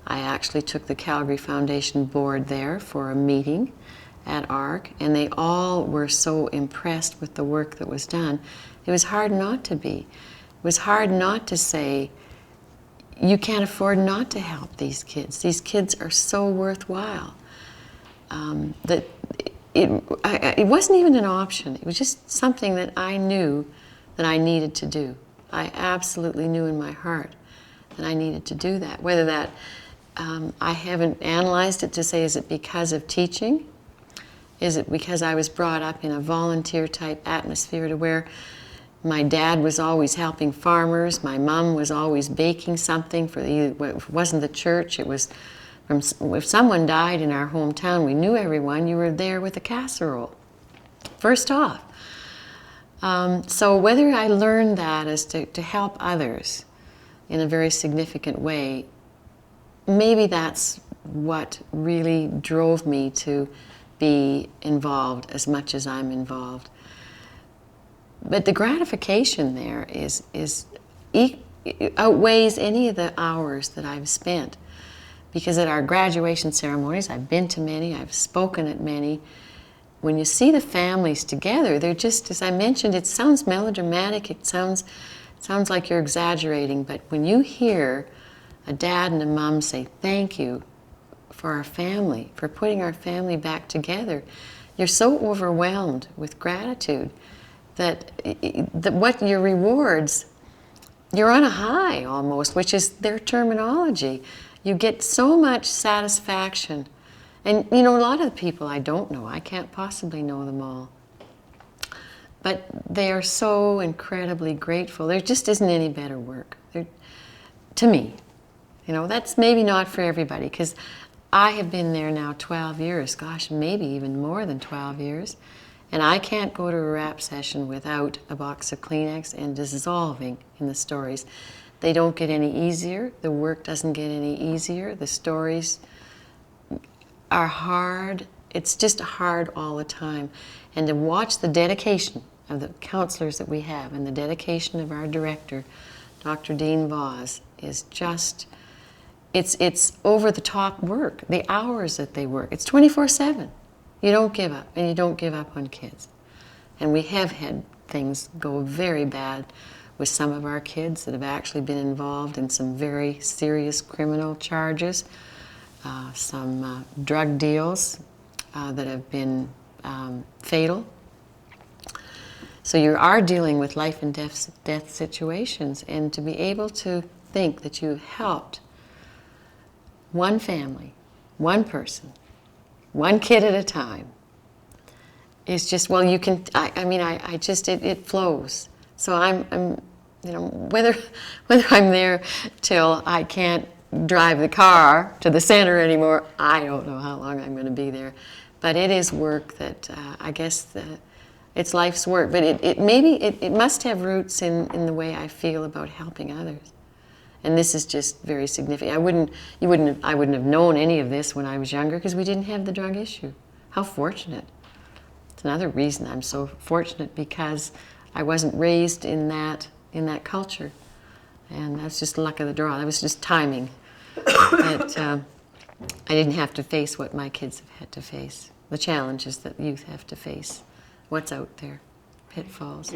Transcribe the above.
I actually took the Calgary Foundation board there for a meeting at ARC, and they all were so impressed with the work that was done. It was hard not to be. It was hard not to say, you can't afford not to help these kids. These kids are so worthwhile. That it wasn't even an option. It was just something that I knew that I needed to do. I absolutely knew in my heart that I needed to do that. Whether that, I haven't analyzed it to say, is it because of teaching? Is it because I was brought up in a volunteer type atmosphere to where my dad was always helping farmers, my mom was always baking something for it wasn't the church, it was if someone died in our hometown, we knew everyone, you were there with a casserole, first off. So whether I learned that as to help others in a very significant way, maybe that's what really drove me to be involved as much as I'm involved. But the gratification there outweighs any of the hours that I've spent. Because at our graduation ceremonies, I've been to many, I've spoken at many, when you see the families together, they're just, as I mentioned, it sounds melodramatic, it sounds like you're exaggerating, but when you hear a dad and a mom say, thank you for our family, for putting our family back together, you're so overwhelmed with gratitude that what your rewards, you're on a high almost, which is their terminology. You get so much satisfaction. And you know, a lot of the people I don't know, I can't possibly know them all. But they are so incredibly grateful. There just isn't any better work, to me. You know, that's maybe not for everybody, because I have been there now 12 years, gosh, maybe even more than 12 years. And I can't go to a rap session without a box of Kleenex and dissolving in the stories. They don't get any easier. The work doesn't get any easier. The stories are hard. It's just hard all the time. And to watch the dedication of the counselors that we have and the dedication of our director, Dr. Dean Voss, is just, it's over-the-top work. The hours that they work, it's 24/7. You don't give up, and you don't give up on kids. And we have had things go very bad with some of our kids that have actually been involved in some very serious criminal charges, some drug deals that have been fatal. So you are dealing with life and death situations, and to be able to think that you helped one family, one person, one kid at a time, is just, well, you can, I just, it flows. So I'm, you know, whether I'm there till I can't drive the car to the center anymore, I don't know how long I'm going to be there. But it is work that, I guess, it's life's work. But it must have roots in the way I feel about helping others. And this is just very significant. I wouldn't have known any of this when I was younger, because we didn't have the drug issue. How fortunate. It's another reason I'm so fortunate, because I wasn't raised in that culture. And that's just luck of the draw. That was just timing. That I didn't have to face what my kids have had to face, the challenges that youth have to face, what's out there, pitfalls.